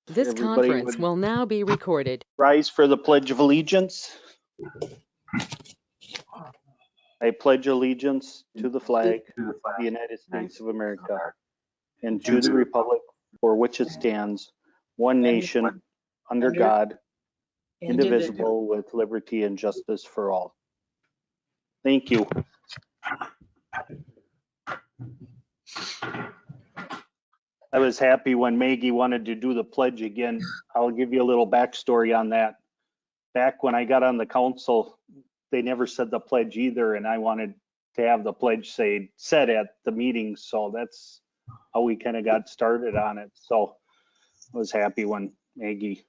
This Everybody conference would will now be recorded. rise for the Pledge of Allegiance. I pledge allegiance to the flag of the United States of America and to the republic for which it stands, one nation, under God, indivisible, with liberty and justice for all. Thank you. I was happy when Maggie wanted to do the pledge again. I'll give you a little backstory on that. Back when I got on the council, they never said the pledge either, and I wanted to have the pledge said at the meeting, so that's how we kind of got started on it. So I was happy when Maggie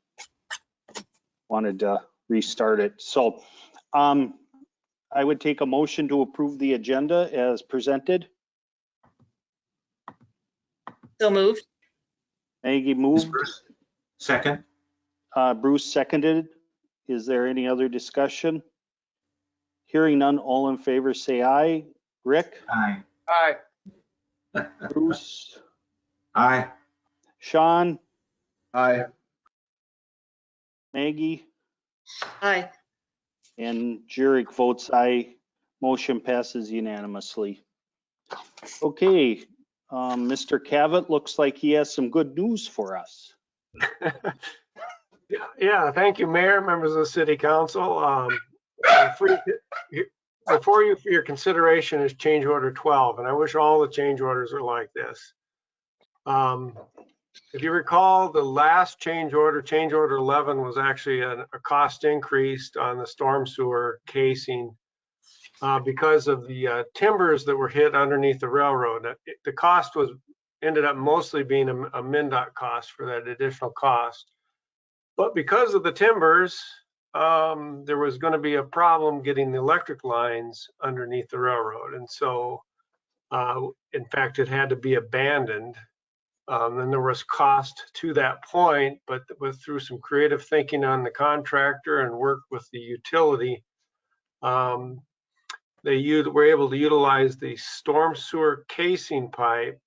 wanted to restart it. So I would take a motion to approve the agenda as presented. So moved. Maggie moved. Bruce. Second. Bruce seconded. Is there any other discussion? Hearing none, all in favor say aye. Rick? Aye. Aye. Bruce? Aye. Sean? Aye. Maggie? Aye. And Jurek votes aye. Motion passes unanimously. Okay, Mr. Cavett looks like he has some good news for us. Yeah, thank you, Mayor, members of the City Council. Before you for your consideration is change order 12, and I wish all the change orders are like this. If you recall, the last change order 11, was actually a cost increase on the storm sewer casing because of the timbers that were hit underneath the railroad. The cost ended up mostly being a MnDOT cost for that additional cost. But because of the timbers, there was going to be a problem getting the electric lines underneath the railroad. And so, in fact, it had to be abandoned. And there was cost to that point, but through some creative thinking on the contractor and work with the utility, they were able to utilize the storm sewer casing pipe,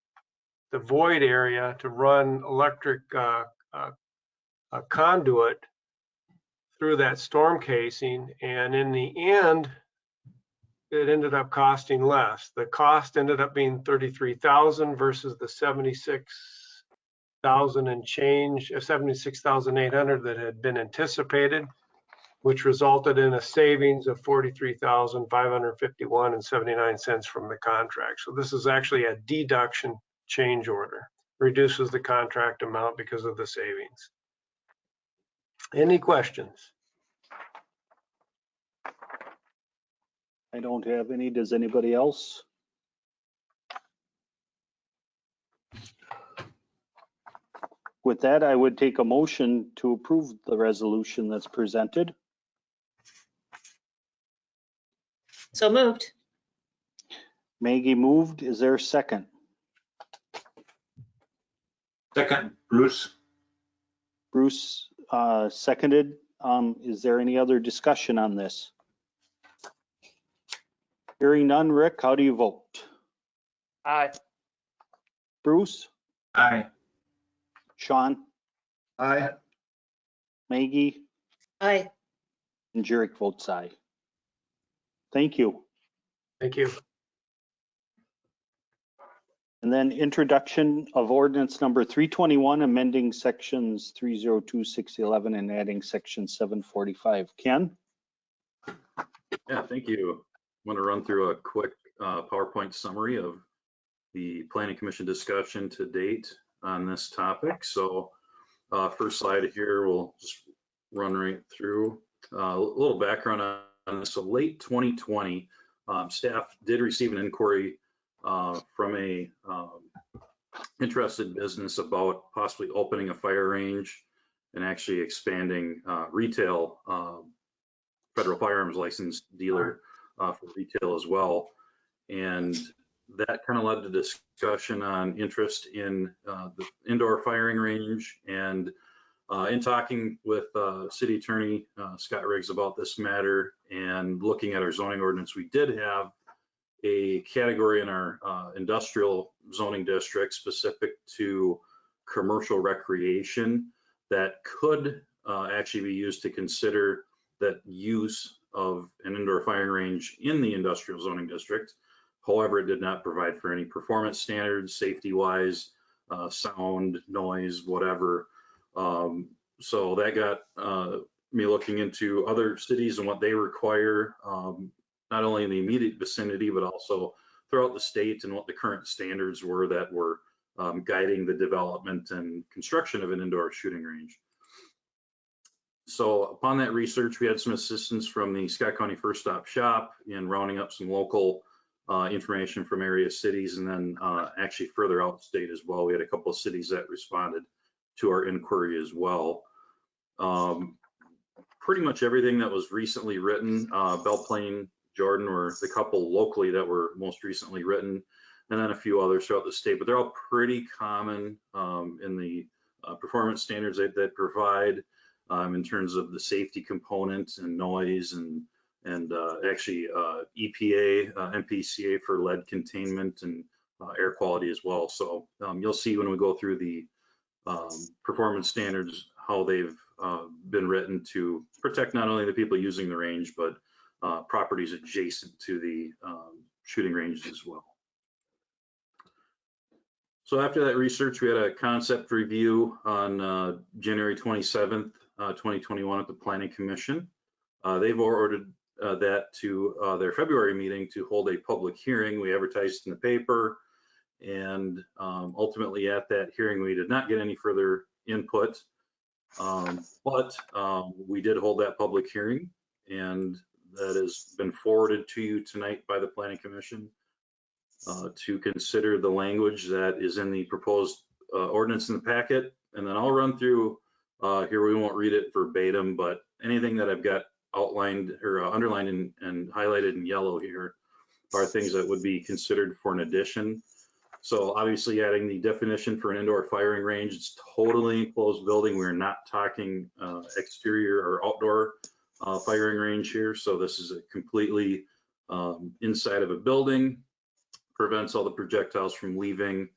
the void area, to run electric conduit through that storm casing. And in the end, it ended up costing less. The cost ended up being $33,000 versus the $76,000 and change, $76,800 that had been anticipated, which resulted in a savings of $43,551.79 from the contract. So this is actually a deduction change order, reduces the contract amount because of the savings. Any questions? I don't have any. Does anybody else? With that, I would take a motion to approve the resolution that's presented. So moved. Maggie moved. Is there a second? Second. Bruce. Bruce seconded. Is there any other discussion on this? Hearing none. Rick, how do you vote? Aye. Bruce? Aye. Sean? Aye. Maggie? Aye. And Jurek votes aye. Thank you. Thank you. And then introduction of ordinance number 321, amending sections 302, 611, and adding section 745. Ken? Yeah, thank you. I want to run through a quick PowerPoint summary of the Planning Commission discussion to date on this topic. So first slide here, we'll just run right through. A little background on this. So late 2020, staff did receive an inquiry from a interested business about possibly opening a fire range and actually expanding retail federal firearms license dealer for retail as well. And that kind of led to discussion on interest in the indoor firing range. And in talking with City Attorney Scott Riggs about this matter and looking at our zoning ordinance, we did have a category in our industrial zoning district specific to commercial recreation that could actually be used to consider that use of an indoor firing range in the industrial zoning district. However, it did not provide for any performance standards, safety-wise, sound, noise, whatever. So that got me looking into other cities and what they require, not only in the immediate vicinity, but also throughout the state, and what the current standards were that were guiding the development and construction of an indoor shooting range. So upon that research, we had some assistance from the Scott County First Stop Shop in rounding up some local information from area cities, and then actually further out state as well. We had a couple of cities that responded to our inquiry as well. Pretty much everything that was recently written, Belle Plaine, Jordan were the couple locally that were most recently written, and then a few others throughout the state, but they're all pretty common in the performance standards that provide in terms of the safety component and noise and actually EPA, MPCA for lead containment and air quality as well. So you'll see when we go through the performance standards how they've been written to protect not only the people using the range, but properties adjacent to the shooting range as well. So after that research, we had a concept review on January 27th, 2021 at the Planning Commission. They've ordered that to their February meeting to hold a public hearing. We advertised in the paper, and ultimately at that hearing, we did not get any further input, but we did hold that public hearing, and that has been forwarded to you tonight by the Planning Commission to consider the language that is in the proposed ordinance in the packet. And then I'll run through here. We won't read it verbatim, but anything that I've got outlined or underlined and highlighted in yellow here are things that would be considered for an addition. So obviously adding the definition for an indoor firing range, it's totally enclosed building. We're not talking exterior or outdoor firing range here. So this is a completely inside of a building, prevents all the projectiles from leaving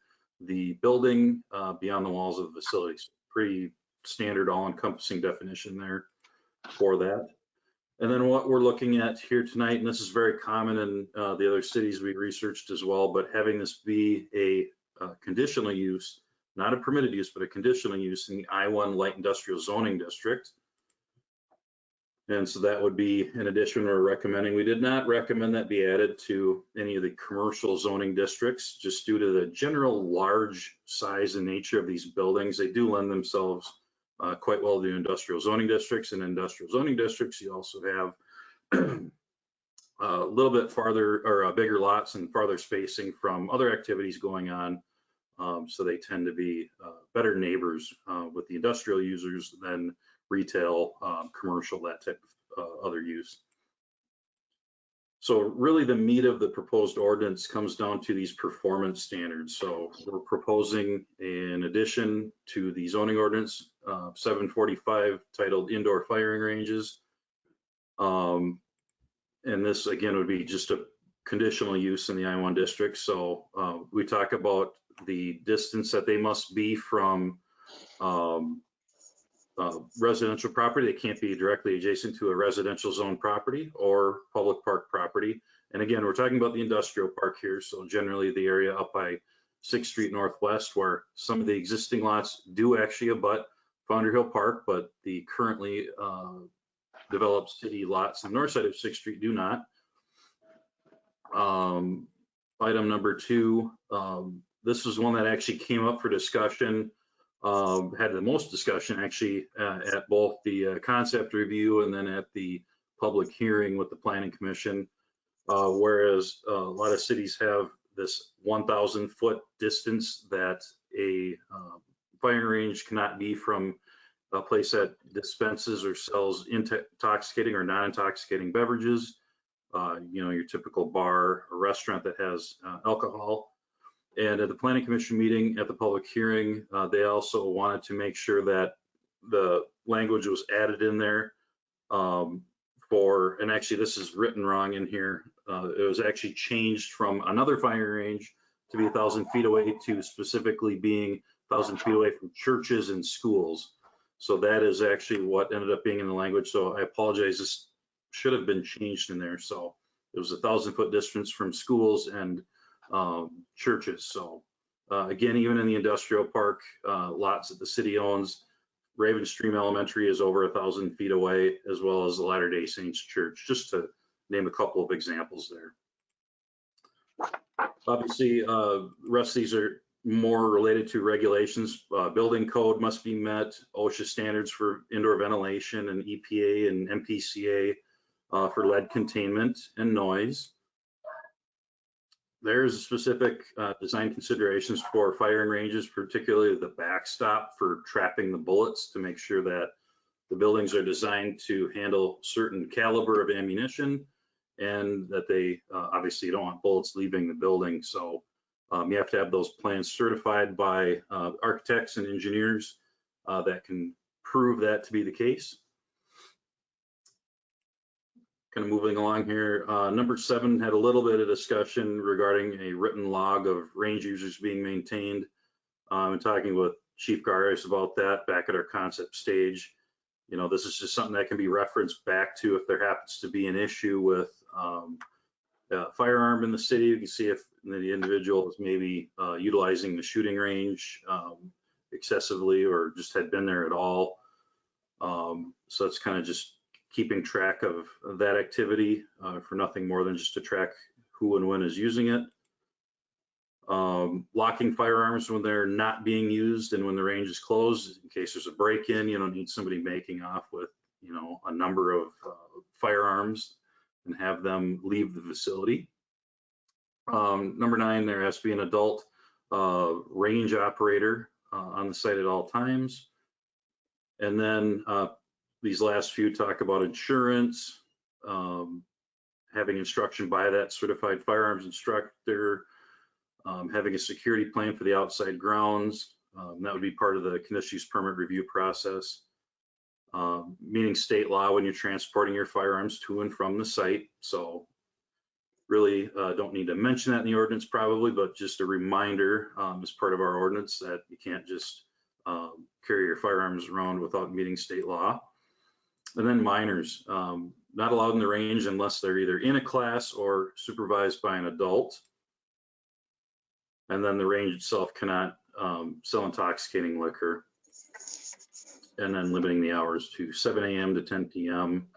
the building beyond the walls of the facilities. Pretty standard all-encompassing definition there for that. And then what we're looking at here tonight, and this is very common in the other cities we researched as well, but having this be a conditional use, not a permitted use, but a conditional use in the I-1 light industrial zoning district. And so that would be an addition we're recommending. We did not recommend that be added to any of the commercial zoning districts, just due to the general large size and nature of these buildings. They do lend themselves quite well to industrial zoning districts. And industrial zoning districts, you also have a little bit farther or bigger lots and farther spacing from other activities going on. So they tend to be better neighbors with the industrial users than retail, commercial, that type of other use. So really the meat of the proposed ordinance comes down to these performance standards. So we're proposing an addition to the zoning ordinance 745 titled indoor firing ranges. And this again would be just a conditional use in the I-1 district. So we talk about the distance that they must be from residential property. They can't be directly adjacent to a residential zone property or public park property. And again, we're talking about the industrial park here. So generally the area up by 6th Street Northwest, where some of the existing lots do actually abut Founder Hill Park, but the currently developed city lots on the north side of 6th Street do not. Item number 2, this was one that actually came up for discussion. Had the most discussion actually at both the concept review and then at the public hearing with the Planning Commission, whereas a lot of cities have this 1,000-foot distance that a firing range cannot be from a place that dispenses or sells intoxicating or non-intoxicating beverages, you know, your typical bar or restaurant that has alcohol. And at the Planning Commission meeting, at the public hearing, they also wanted to make sure that the language was added in there for, and actually this is written wrong in here. It was actually changed from another firing range to be 1,000 feet away to specifically being 1,000 feet away from churches and schools. So that is actually what ended up being in the language. So I apologize, this should have been changed in there. So it was 1,000-foot distance from schools and churches. So again, even in the industrial park lots that the city owns, Raven Stream Elementary is over 1,000 feet away, as well as the Latter-day Saints Church, just to name a couple of examples there. Obviously, the rest of these are more related to regulations. Building code must be met, OSHA standards for indoor ventilation, and EPA and MPCA for lead containment and noise. There's specific design considerations for firing ranges, particularly the backstop for trapping the bullets, to make sure that the buildings are designed to handle certain caliber of ammunition, and that they obviously don't want bullets leaving the building. So you have to have those plans certified by architects and engineers that can prove that to be the case. Kind of moving along here, number 7 had a little bit of discussion regarding a written log of range users being maintained. I'm talking with Chief Garis about that back at our concept stage. You know, this is just something that can be referenced back to if there happens to be an issue with a firearm in the city. You can see if the individual is maybe utilizing the shooting range excessively or just had been there at all. So it's kind of just keeping track of that activity for nothing more than just to track who and when is using it. Locking firearms when they're not being used and when the range is closed, in case there's a break-in. You don't need somebody making off with, you know, a number of firearms and have them leave the facility. Number 9, there has to be an adult range operator on the site at all times. And then these last few talk about insurance, having instruction by that certified firearms instructor, having a security plan for the outside grounds. That would be part of the conditional use permit review process. Meaning state law when you're transporting your firearms to and from the site. So really don't need to mention that in the ordinance probably, but just a reminder as part of our ordinance that you can't just carry your firearms around without meeting state law. And then minors, not allowed in the range unless they're either in a class or supervised by an adult. And then the range itself cannot sell intoxicating liquor. And then limiting the hours to 7 a.m. to 10 p.m.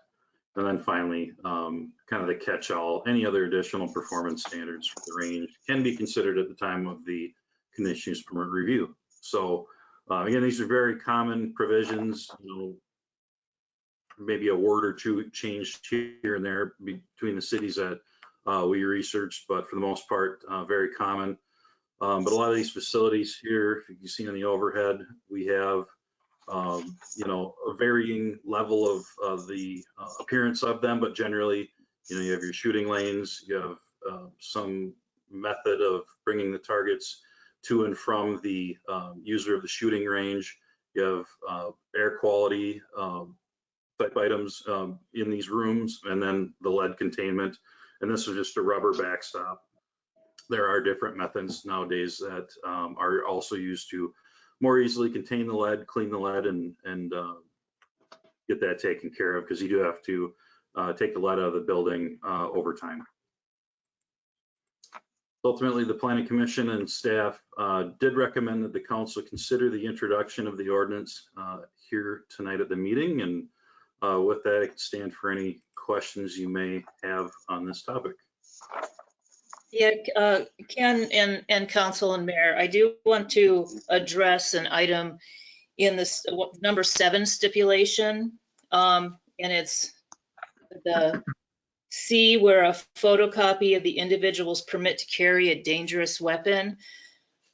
And then finally, kind of the catch-all, any other additional performance standards for the range can be considered at the time of the conditional use permit review. So again, these are very common provisions, you know, maybe a word or two changed here and there between the cities that we researched, but for the most part, very common. But a lot of these facilities here, if you can see on the overhead, we have you know, a varying level of the appearance of them, but generally, you know, you have your shooting lanes, you have some method of bringing the targets to and from the user of the shooting range. You have air quality type items in these rooms, and then the lead containment. And this is just a rubber backstop. There are different methods nowadays that are also used to more easily contain the lead, clean the lead, and get that taken care of, because you do have to take the lead out of the building over time. Ultimately, the Planning Commission and staff did recommend that the council consider the introduction of the ordinance here tonight at the meeting. And with that, I can stand for any questions you may have on this topic. Yeah, Ken and Council and Mayor, I do want to address an item in this number 7 stipulation, and it's the C, where a photocopy of the individual's permit to carry a dangerous weapon.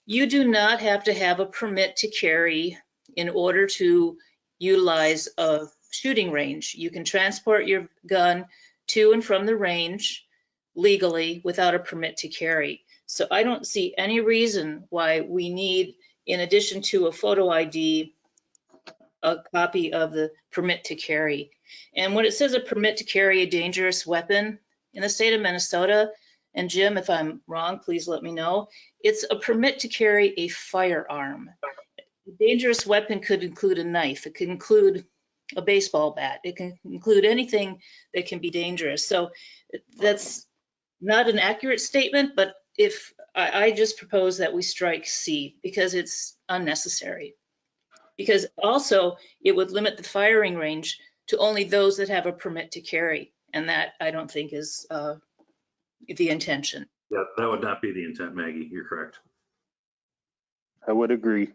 You do not have to have a permit to carry in order to utilize a shooting range. You can transport your gun to and from the range legally without a permit to carry. So I don't see any reason why we need, in addition to a photo ID, a copy of the permit to carry. And when it says a permit to carry a dangerous weapon in the state of Minnesota, and Jim, if I'm wrong, please let me know, it's a permit to carry a firearm. dangerous weapon could include a knife. It could include a baseball bat. It can include anything that can be dangerous. So that's not an accurate statement, but if I just propose that we strike C because it's unnecessary. Because also it would limit the firing range to only those that have a permit to carry. And that I don't think is the intention. Yeah, that would not be the intent, Maggie. You're correct. I would agree.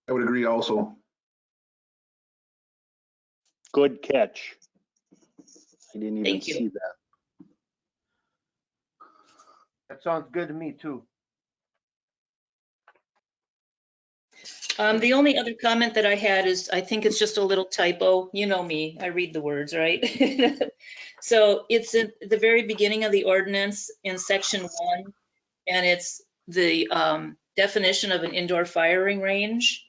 I would agree also. Good catch. I didn't even Thank you. see that. That sounds good to me too. The only other comment that I had is I think it's just a little typo. You know me, I read the words, right? So it's at the very beginning of the ordinance in section 1, and it's the definition of an indoor firing range.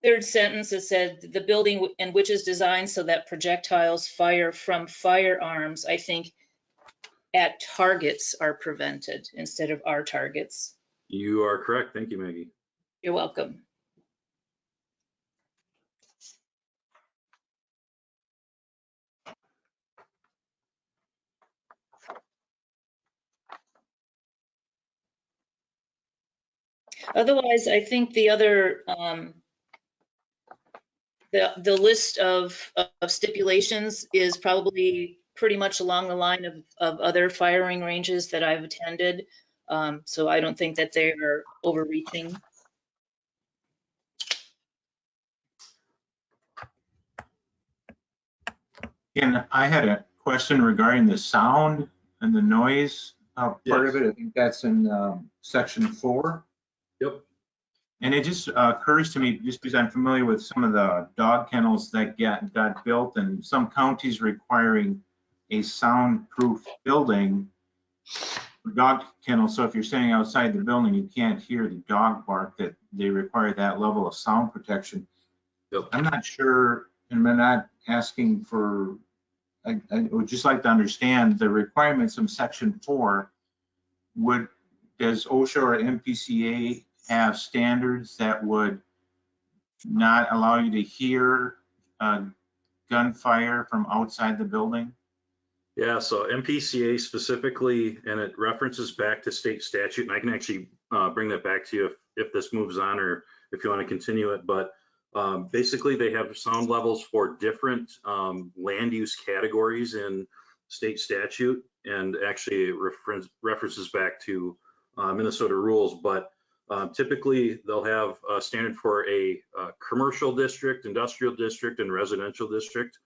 Third sentence, it said the building in which is designed so that projectiles fire from firearms, I think, at targets are prevented instead of our targets. You are correct. Thank you, Maggie. You're welcome. Otherwise, I think the other, the list of stipulations is probably pretty much along the line of other firing ranges that I've attended. So I don't think that they are overreaching. And I had a question regarding the sound and the noise part of it. I think that's in section 4. Yep. And it just occurs to me, just because I'm familiar with some of the dog kennels that got built and some counties requiring a soundproof building for dog kennels. So if you're standing outside the building, you can't hear the dog bark, that they require that level of sound protection. Yep. I'm not sure, and I'm not asking for, I would just like to understand the requirements of section 4. Does OSHA or MPCA have standards that would not allow you to hear gunfire from outside the building? Yeah, so MPCA specifically, and it references back to state statute, and I can actually bring that back to you if this moves on or if you want to continue it. But basically, they have sound levels for different land use categories in state statute, and actually it references back to Minnesota rules. But typically, they'll have a standard for a commercial district, industrial district, and residential district.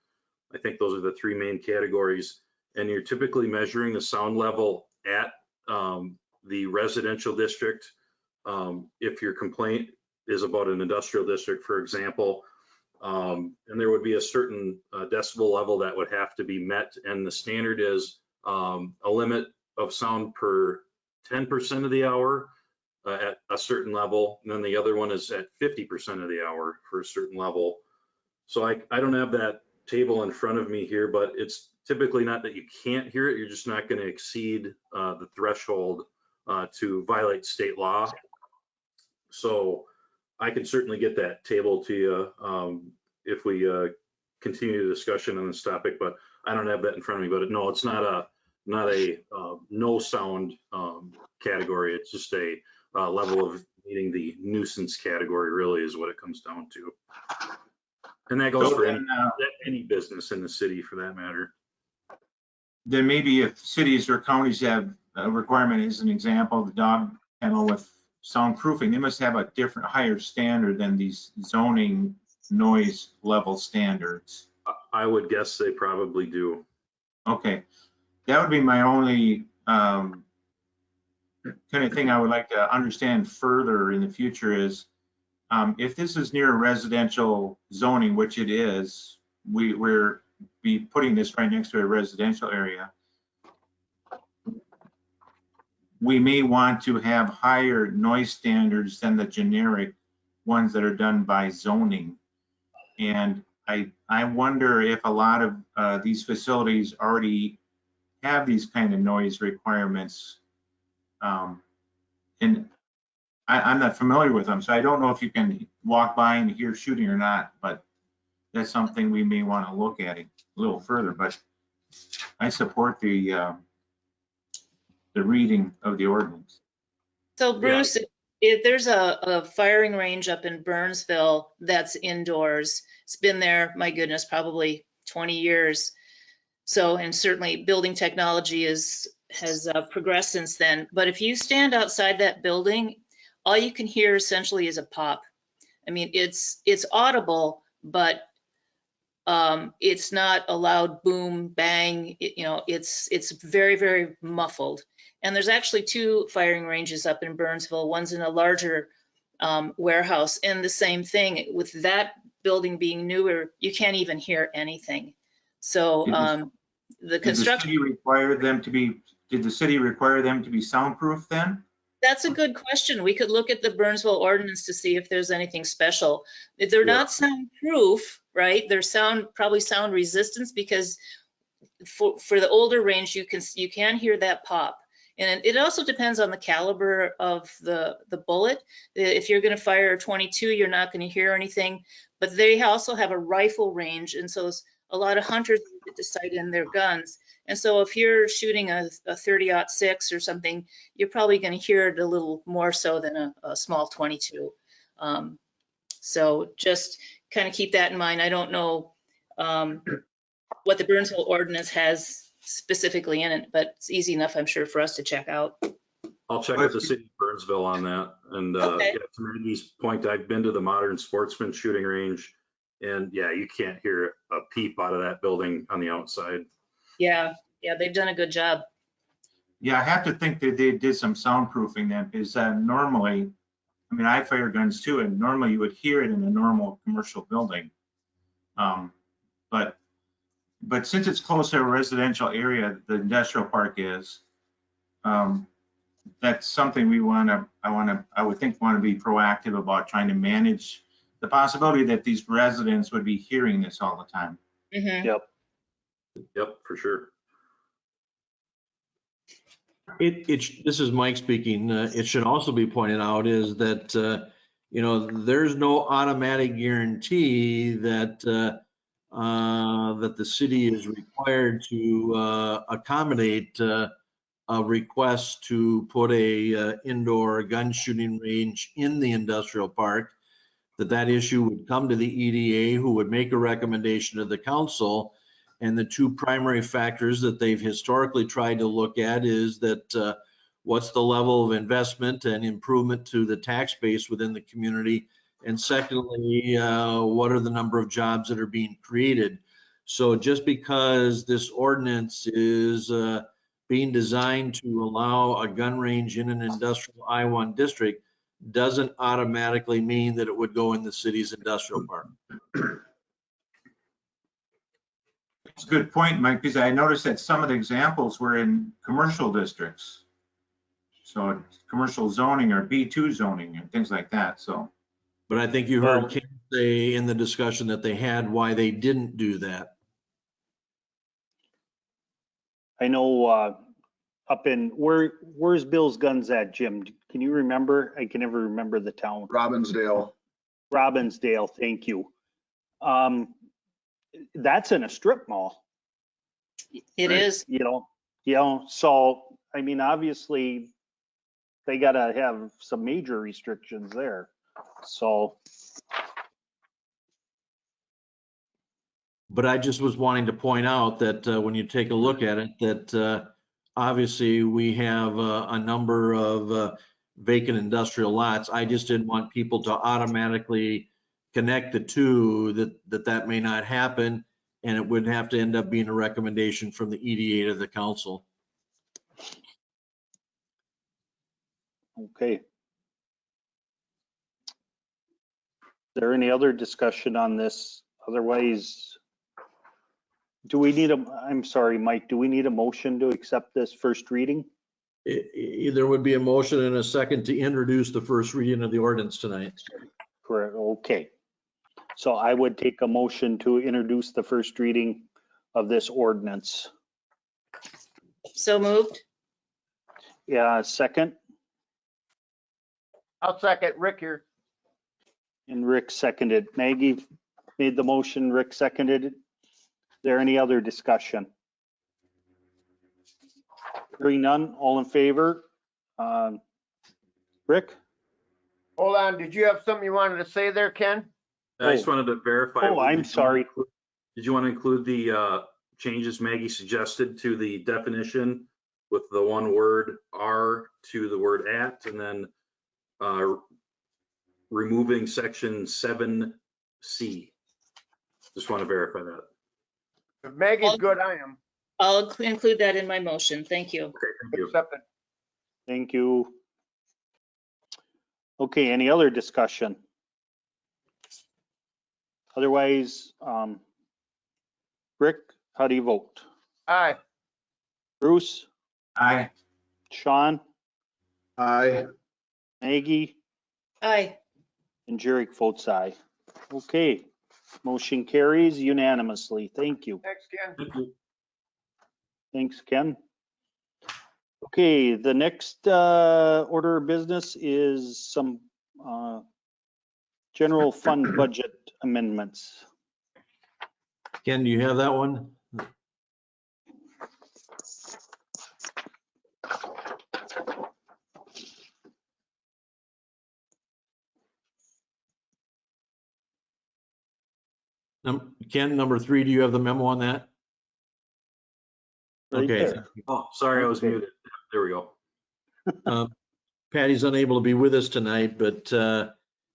I think those are the 3 main categories. And you're typically measuring the sound level at the residential district. If your complaint is about an industrial district, for example, and there would be a certain decibel level that would have to be met. And the standard is a limit of sound per 10% of the hour at a certain level. And then the other one is at 50% of the hour for a certain level. So I don't have that table in front of me here, but it's typically not that you can't hear it. You're just not going to exceed the threshold to violate state law. So I can certainly get that table to you if we continue the discussion on this topic, but I don't have that in front of me. But no, it's not a no sound category. It's just a level of meeting the nuisance category, really, is what it comes down to. And that goes for any business in the city, for that matter. Then maybe if cities or counties have a requirement, as an example, the dog kennel with soundproofing, they must have a different, higher standard than these zoning noise level standards. I would guess they probably do. Okay, that would be my only kind of thing I would like to understand further in the future is if this is near residential zoning, which it is, we're be putting this right next to a residential area. We may want to have higher noise standards than the generic ones that are done by zoning. And I wonder if a lot of these facilities already have these kind of noise requirements. And I'm not familiar with them, so I don't know if you can walk by and hear shooting or not, but that's something we may want to look at a little further, but I support the reading of the ordinance. So Bruce, if there's a firing range up in Burnsville that's indoors, it's been there, my goodness, probably 20 years. So, and certainly building technology has progressed since then. But if you stand outside that building, all you can hear essentially is a pop. I mean, it's audible, but it's not a loud boom, bang. It's very, very muffled. And there's actually 2 firing ranges up in Burnsville. One's in a larger warehouse, and the same thing with that building being newer, you can't even hear anything. So the construction. Did the city require them to be? Did the city require them to be soundproof then? That's a good question. We could look at the Burnsville ordinance to see if there's anything special. If they're not soundproof, right? They're probably sound resistance, because for the older range, you can hear that pop. And it also depends on the caliber of the bullet. If you're going to fire a 22, you're not going to hear anything. But they also have a rifle range, and so a lot of hunters need to sight in their guns. And so if you're shooting a 30-06 or something, you're probably going to hear it a little more so than a small 22. So just kind of keep that in mind. I don't know what the Burnsville ordinance has specifically in it, but it's easy enough, I'm sure, for us to check out. I'll check with the city of Burnsville on that. And Okay. yeah, to Randy's point, I've been to the Modern Sportsman shooting range, and yeah, you can't hear a peep out of that building on the outside. Yeah, they've done a good job. Yeah, I have to think that they did some soundproofing then, because normally, I mean, I fire guns too, and normally you would hear it in a normal commercial building. But since it's close to a residential area, the industrial park is, that's something I would think want to be proactive about trying to manage the possibility that these residents would be hearing this all the time. Mhm. Yep, for sure. This is Mike speaking. It should also be pointed out is that, there's no automatic guarantee that the city is required to accommodate a request to put a indoor gun shooting range in the industrial park. That issue would come to the EDA, who would make a recommendation to the council. And the 2 primary factors that they've historically tried to look at is that what's the level of investment and improvement to the tax base within the community? And secondly, what are the number of jobs that are being created? So just because this ordinance is being designed to allow a gun range in an industrial I-1 district doesn't automatically mean that it would go in the city's industrial park. It's a good point, Mike, because I noticed that some of the examples were in commercial districts. So commercial zoning or B2 zoning and things like that, so. But I think you heard Kim say in the discussion that they had why they didn't do that. I know up in, where's Bill's Guns at, Jim? Can you remember? I can never remember the town. Robbinsdale. Robbinsdale, thank you. That's in a strip mall. It is. So, I mean, obviously, they gotta have some major restrictions there. So. But I just was wanting to point out that when you take a look at it, that obviously we have a number of vacant industrial lots. I just didn't want people to automatically connect the 2, that may not happen, and it would have to end up being a recommendation from the EDA to the council. Okay. Is there any other discussion on this? Otherwise, do we need I'm sorry, Mike, do we need a motion to accept this first reading? There would be a motion and a second to introduce the first reading of the ordinance tonight. Correct, okay. So I would take a motion to introduce the first reading of this ordinance. So moved. Yeah, second? I'll second Rick here. And Rick seconded. Maggie made the motion, Rick seconded it. Is there any other discussion? Hearing none, all in favor? Rick? Hold on, did you have something you wanted to say there, Ken? I just wanted to verify. Oh, I'm sorry. Did you want to include the changes Maggie suggested to the definition with the one word "are" to the word "at," and then removing section 7C? Just want to verify that. If Maggie's good, I am. I'll include that in my motion. Thank you. Okay, thank you. Accepted. Thank you. Okay, any other discussion? Otherwise, Rick, how do you vote? Aye. Bruce, Aye. Sean, Aye. Maggie, Aye. and Jerick votes aye. Okay, motion carries unanimously. Thank you. Thanks, Ken. Thank you. Thanks, Ken. Okay, the next order of business is some general fund budget amendments. Ken, do you have that one? Ken, number 3, do you have the memo on that? Right Okay. there. Oh, sorry, I was Okay. muted. There we go. Patty's unable to be with us tonight, but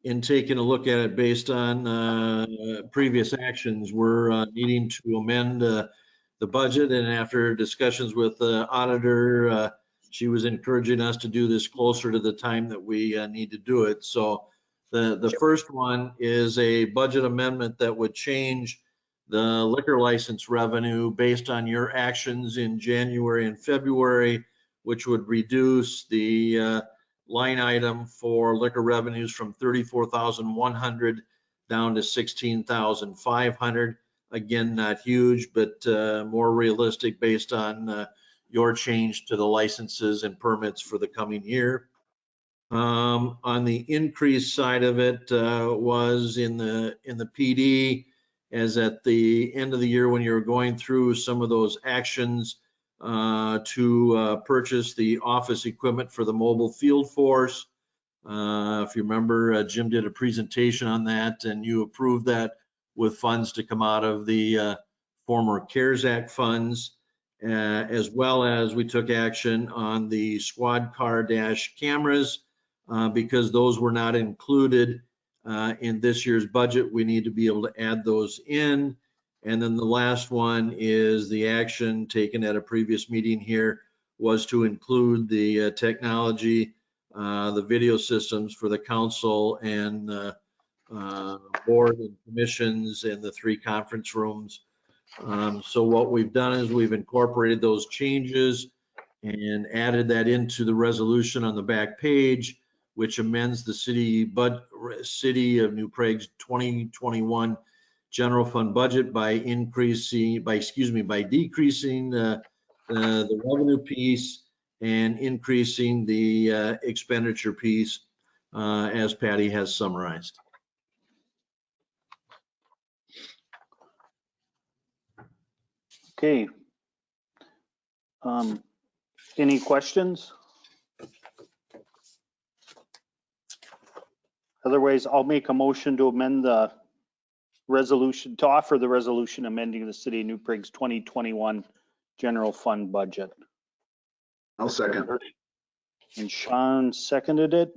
in taking a look at it based on previous actions, we're needing to amend the budget. And after discussions with the auditor, she was encouraging us to do this closer to the time that we need to do it. So the first one is a budget amendment that would change the liquor license revenue based on your actions in January and February, which would reduce the line item for liquor revenues from 34,100 down to 16,500. Again, not huge, but more realistic based on your change to the licenses and permits for the coming year. On the increase side of it was in the PD, as at the end of the year when you're going through some of those actions to purchase the office equipment for the mobile field force. If you remember, Jim did a presentation on that and you approved that with funds to come out of the former CARES Act funds, as well as we took action on the squad car dash cameras because those were not included in this year's budget. We need to be able to add those in. And then the last one is the action taken at a previous meeting here was to include the technology, the video systems for the council and board and commissions and the 3 conference rooms. So what we've done is we've incorporated those changes and added that into the resolution on the back page, which amends the city of New Prague's 2021 general fund budget by decreasing the revenue piece and increasing the expenditure piece, as Patty has summarized. Okay. Any questions? Otherwise, I'll make a motion to amend the resolution, to offer the resolution amending the city of New Prague's 2021 general fund budget. I'll second. And Sean seconded it.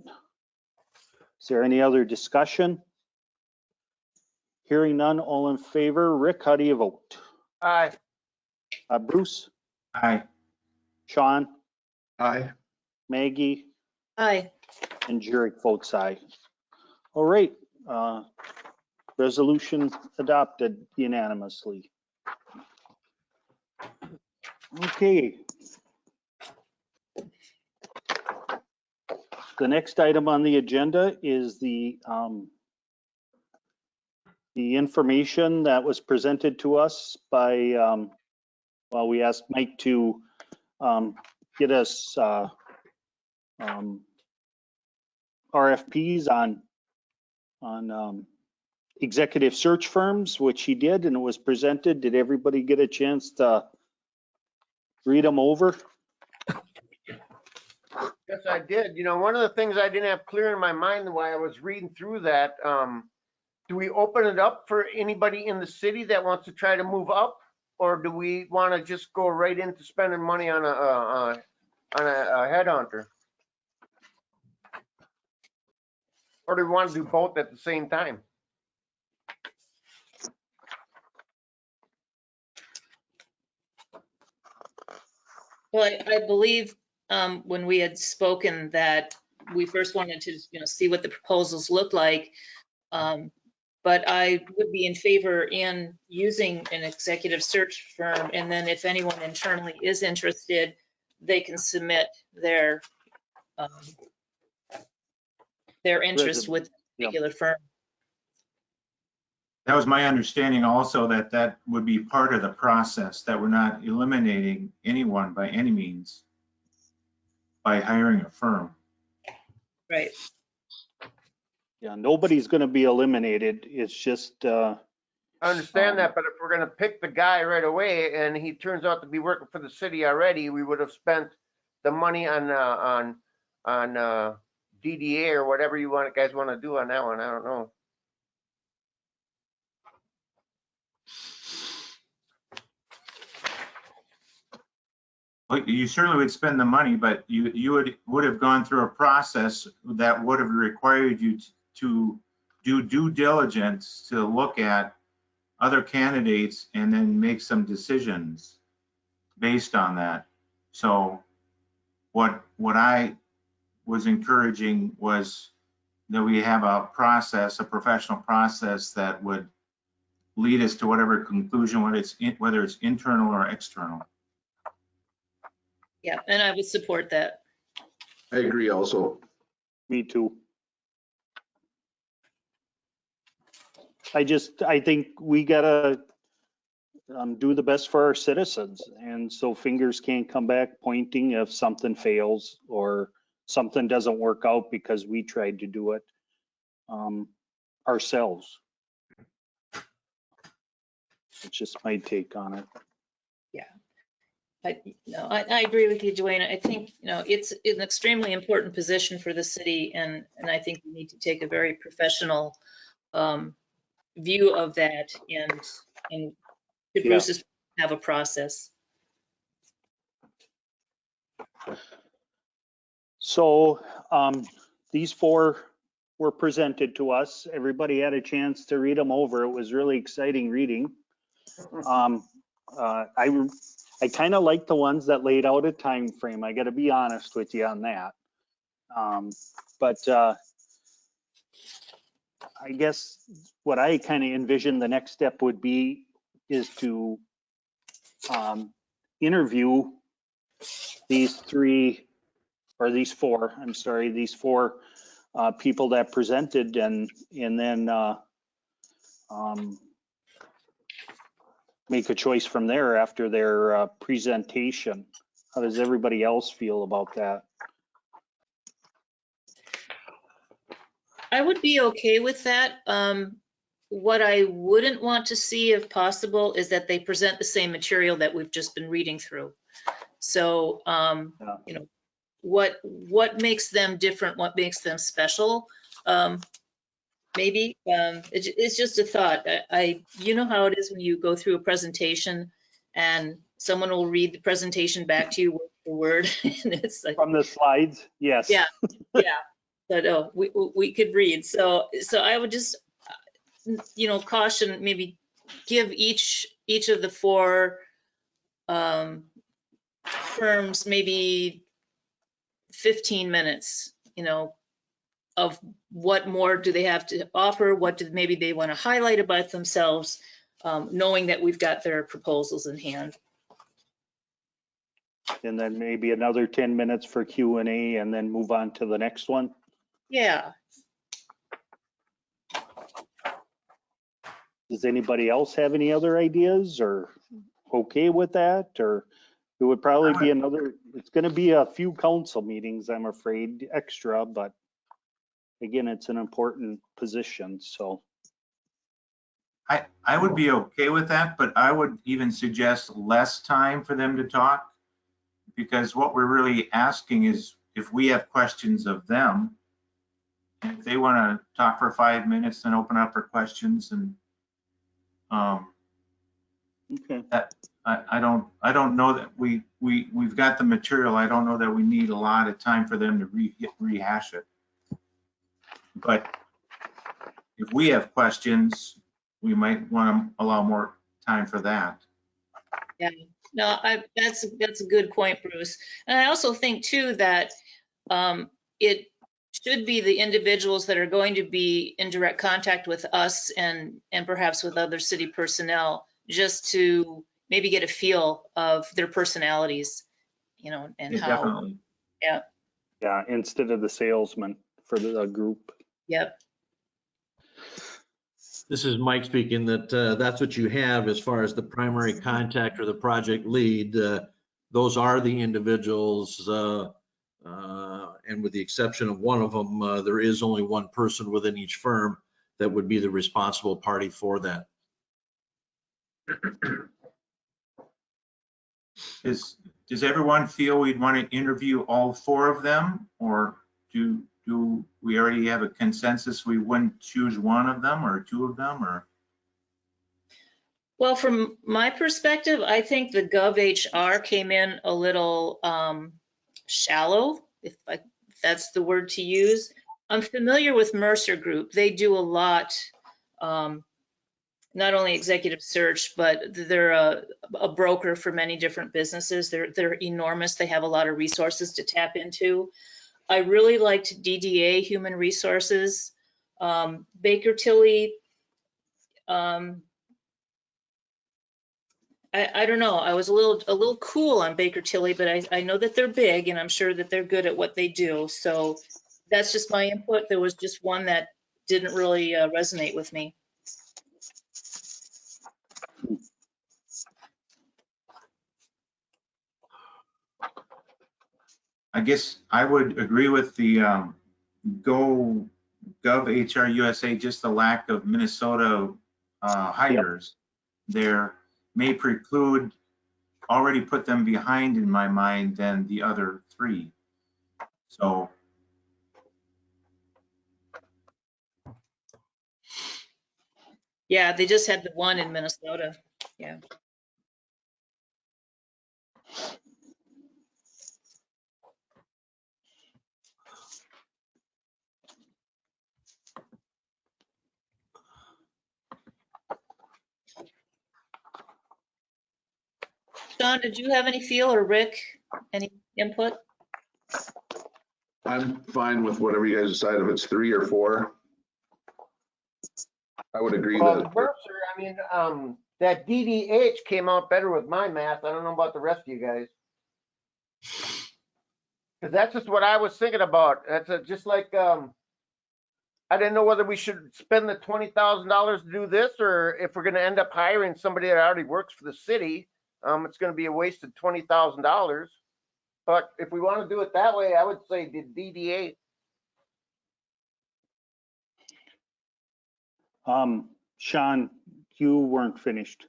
Is there any other discussion? Hearing none, all in favor. Rick, how do you vote? Aye. Bruce, Aye. Sean, Aye. Maggie, Aye. and Jerick votes aye. All right, resolution adopted unanimously. Okay. The next item on the agenda is the information that was presented to us by, well, we asked Mike to get us RFPs on executive search firms, which he did, and it was presented. Did everybody get a chance to read them over? Yes, I did. You know, one of the things I didn't have clear in my mind while I was reading through that, do we open it up for anybody in the city that wants to try to move up? Or do we want to just go right into spending money on a headhunter? Or do we want to do both at the same time? Well, I believe when we had spoken that we first wanted to, see what the proposals look like. But I would be in favor in using an executive search firm. And then if anyone internally is interested, they can submit their interest with a particular firm. That was my understanding also, that that would be part of the process, that we're not eliminating anyone by any means by hiring a firm. Right. Yeah, nobody's going to be eliminated. It's just, I understand that, but if we're gonna pick the guy right away and he turns out to be working for the city already, we would have spent the money on DDA or whatever you guys want to do on that one. I don't know. Well, you certainly would spend the money, but you would have gone through a process that would have required you to do due diligence to look at other candidates and then make some decisions based on that. So what I was encouraging was that we have a process, a professional process that would lead us to whatever conclusion, whether it's internal or external. Yeah, and I would support that. I agree also. me too. I think we gotta do the best for our citizens. And so fingers can't come back pointing if something fails or something doesn't work out because we tried to do it ourselves. It's just my take on it. I agree with you, Dwayne. I think, it's an extremely important position for the city, and I think we need to take a very professional view of that, and to Bruce's have a process. So these four were presented to us. Everybody had a chance to read them over. It was really exciting reading. I kind of like the ones that laid out a time frame. I got to be honest with you on that. But I guess what I kind of envision the next step would be is to interview these four people that presented, and then make a choice from there after their presentation. How does everybody else feel about that? I would be okay with that. What I wouldn't want to see, if possible, is that they present the same material that we've just been reading through. So, what makes them different? What makes them special? Maybe it's just a thought. You know how it is when you go through a presentation and someone will read the presentation back to you word for word, and it's like From the slides, yes. Yeah. But we could read. So I would just caution, maybe give each of the four firms maybe 15 minutes, of what more do they have to offer, what do maybe they want to highlight about themselves, knowing that we've got their proposals in hand. And then maybe another 10 minutes for Q&A and then move on to the next one. Yeah. Does anybody else have any other ideas or okay with that? Or it would probably be it's going to be a few council meetings, I'm afraid, extra, but again, it's an important position, so. I would be okay with that, but I would even suggest less time for them to talk. Because what we're really asking is if we have questions of them, if they want to talk for 5 minutes, then open up for questions. And Okay. that I don't know that we've got the material. I don't know that we need a lot of time for them to rehash it. But if we have questions, we might want to allow more time for that. Yeah, no, that's a good point, Bruce. And I also think too that it should be the individuals that are going to be in direct contact with us and perhaps with other city personnel, just to maybe get a feel of their personalities, you know, and Yeah, how. definitely. Yeah. Yeah, instead of the salesman for the group. Yep. This is Mike speaking, that that's what you have as far as the primary contact or the project lead. Those are the individuals, and with the exception of one of them, there is only one person within each firm that would be the responsible party for that. Does everyone feel we'd want to interview all 4 of them, or do we already have a consensus we wouldn't choose one of them or 2 of them, or? Well, from my perspective, I think the GovHR came in a little shallow, if that's the word to use. I'm familiar with Mercer Group. They do a lot, not only executive search, but they're a broker for many different businesses. They're enormous. They have a lot of resources to tap into. I really liked DDA, Human Resources. Baker Tilly, I don't know. I was a little cool on Baker Tilly, but I know that they're big and I'm sure that they're good at what they do. So that's just my input. There was just one that didn't really resonate with me. I guess I would agree with the GovHR USA, just the lack of Minnesota hires there may preclude, already put them behind in my mind than the other 3. So Yeah, they just had the one in Minnesota. Yeah. Sean, did you have any feel, or Rick, any input? I'm fine with whatever you guys decide, if it's 3 or 4. I would agree Well, that, Mercer, I mean, that DDH came out better with my math. I don't know about the rest of you guys. Because that's just what I was thinking about. That's just like, I didn't know whether we should spend the $20,000 to do this, or if we're going to end up hiring somebody that already works for the city, it's going to be a waste of $20,000. But if we want to do it that way, I would say the DDA. Sean, you weren't finished.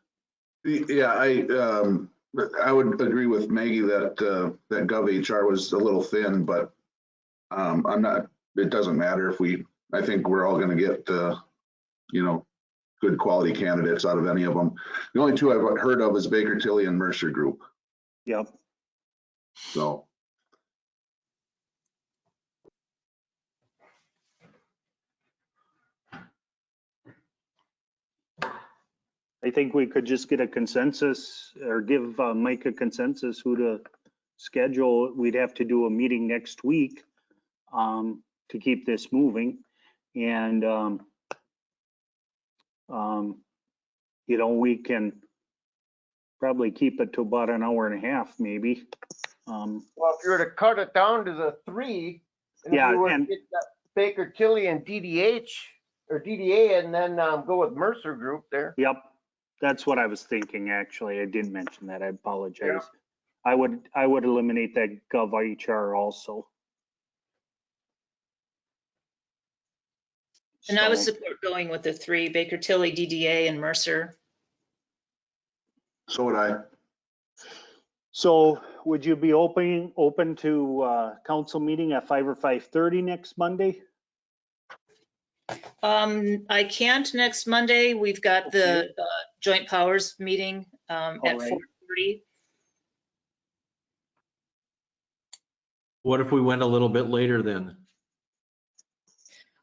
yeah, I would agree with Maggie that that GovHR was a little thin, but I'm not, it doesn't matter if I think we're all going to get, you know, good quality candidates out of any of them. The only 2 I've heard of is Baker Tilly and Mercer Group. Yep. So. I think we could just get a consensus, or give Mike a consensus who to schedule. We'd have to do a meeting next week to keep this moving. And, you know, we can probably keep it to about an hour and a half, maybe. Well, if you were to cut it down to the 3, and Yeah, if you were to and- get that Baker Tilly and DDH or DDA, and then go with Mercer Group there. Yep, that's what I was thinking, actually. I didn't mention that. I apologize. I would eliminate that GovHR also. And I would So- support going with the three, Baker Tilly, DDA, and Mercer. So would I. So would you be open to council meeting at 5 or 5:30 next Monday? I can't next Monday. We've got the joint powers meeting at All right. 4:30. What if we went a little bit later then?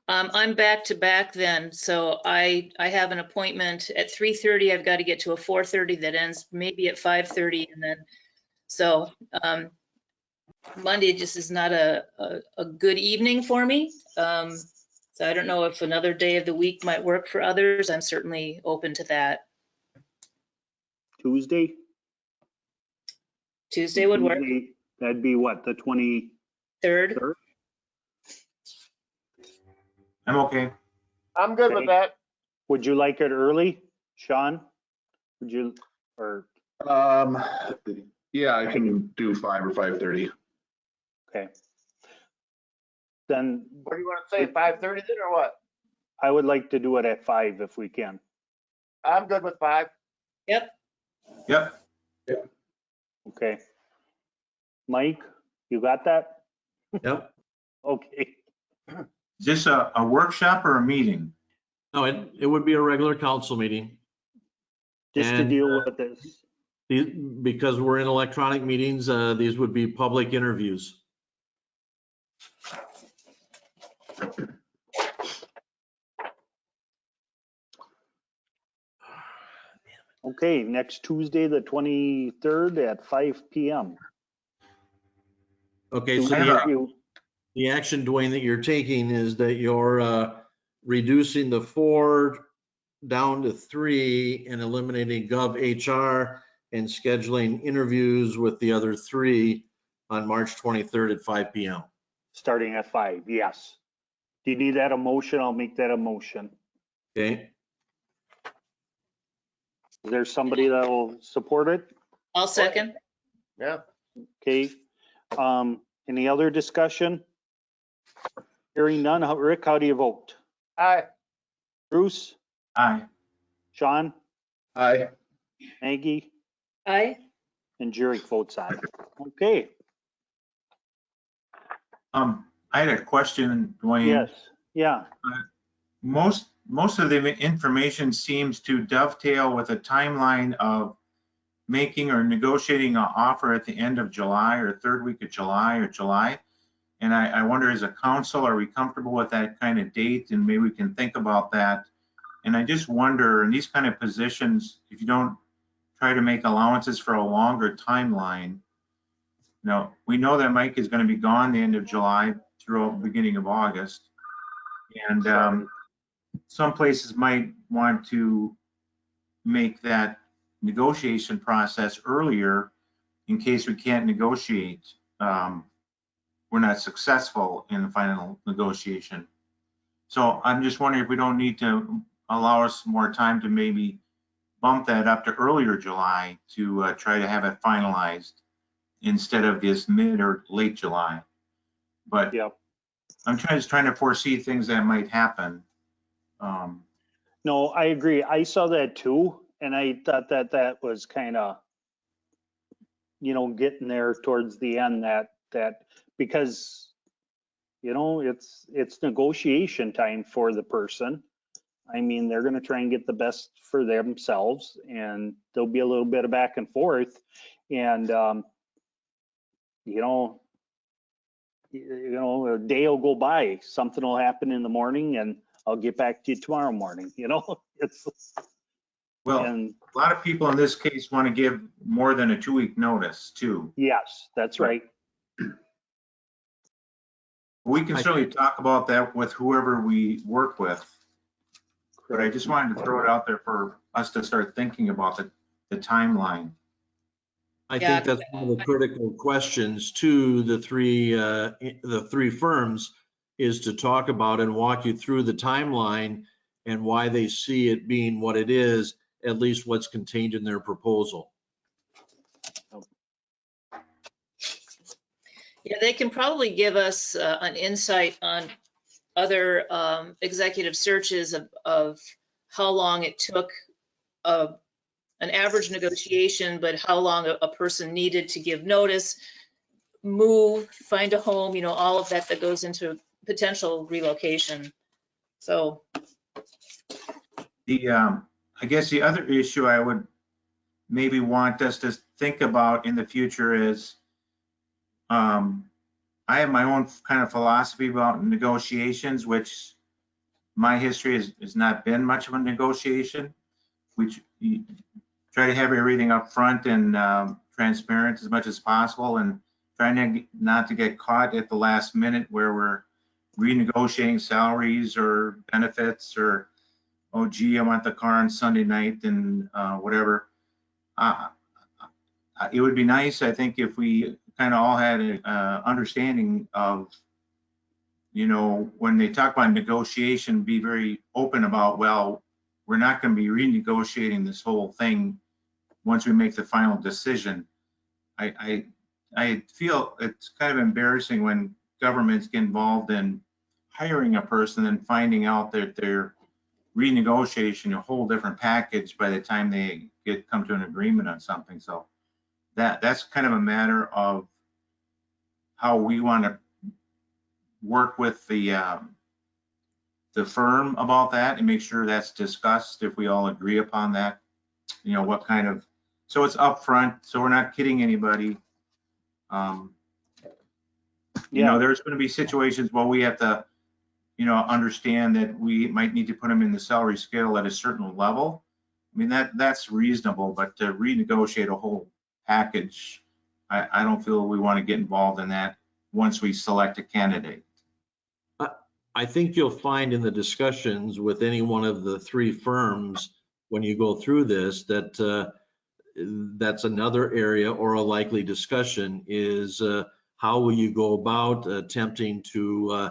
I'm back to back then, so I have an appointment at 3:30. I've got to get to a 4:30 that ends maybe at 5:30, and then so Monday just is not a good evening for me. So I don't know if another day of the week might work for others. I'm certainly open to that. Tuesday? Tuesday would work. Tuesday, that'd be what, the 23rd? Third. I'm okay. I'm good with Okay. that. Would you like it early, Sean? Would you, or, Yeah, I can do 5 or 5:30. okay. Then What do you want to say, 5:30 then or what? I would like to do it at 5 if we can. I'm good with 5. Yep. Yep. Okay. Mike, you got that? Yep. Okay. Is this a workshop or a meeting? No, it would be a regular council meeting. Just to And, deal with this. Because we're in electronic meetings, these would be public interviews. Okay, next Tuesday, the 23rd at 5 PM. Okay, Do so I have the action, Dwayne, that you're taking is that you're reducing the 4 down to 3 and eliminating Gov HR and scheduling interviews with the other 3 on March 23rd at 5 PM. Starting at 5, yes. Do you need that a motion? I'll make that a motion. Okay, Is there somebody that will support it? I'll second. Yeah. Okay. Any other discussion? Hearing none. Rick, how do you vote? Aye. Bruce? Aye. Sean? Aye. Maggie? Aye. And Jerick votes aye. Okay, I had a question, Dwayne. yes, yeah. Most of the information seems to dovetail with a timeline of making or negotiating an offer at the end of July or third week of July or July. And I wonder, as a council, are we comfortable with that kind of date? And maybe we can think about that. And I just wonder, in these kind of positions, if you don't try to make allowances for a longer timeline, we know that Mike is going to be gone the end of July through the beginning of August. And some places might want to make that negotiation process earlier in case we can't negotiate. We're not successful in the final negotiation. So I'm just wondering if we don't need to allow us more time to maybe bump that up to earlier July to try to have it finalized instead of this mid or late July. But Yep. I'm just trying to foresee things that might happen. No, I agree. I saw that too, and I thought that was kind of, getting there towards the end that because, it's negotiation time for the person. I mean, they're gonna try and get the best for themselves, and there'll be a little bit of back and forth. And, a day will go by, something will happen in the morning, and I'll get back to you tomorrow morning, it's, Well, and a lot of people in this case want to give more than a 2-week notice too. yes, that's right. We can certainly talk about that with whoever we work with. But I just wanted to throw it out there for us to start thinking about the timeline. I Yeah. think that's one of the critical questions to the three firms is to talk about and walk you through the timeline and why they see it being what it is, at least what's contained in their proposal. Yeah, they can probably give us an insight on other executive searches of how long it took an average negotiation, but how long a person needed to give notice, move, find a home, all of that goes into potential relocation. So, I guess the other issue I would maybe want us to think about in the future is, I have my own kind of philosophy about negotiations, which my history has not been much of a negotiation. We try to have everything up front and transparent as much as possible, and trying not to get caught at the last minute where we're renegotiating salaries or benefits, or, oh gee, I want the car on Sunday night and whatever. It would be nice, I think, if we kind of all had an understanding of, when they talk about negotiation, be very open about, well, we're not going to be renegotiating this whole thing once we make the final decision. I feel it's kind of embarrassing when governments get involved in hiring a person and finding out that they're renegotiating a whole different package by the time they come to an agreement on something. So that's kind of a matter of how we want to work with the firm about that and make sure that's discussed, if we all agree upon that, what kind of, so it's upfront, so we're not kidding anybody. There's going to be situations where we have to, understand that we might need to put them in the salary scale at a certain level. I mean, that's reasonable, but to renegotiate a whole package, I don't feel we want to get involved in that once we select a candidate. I think you'll find in the discussions with any one of the three firms, when you go through this, that that's another area or a likely discussion is how will you go about attempting to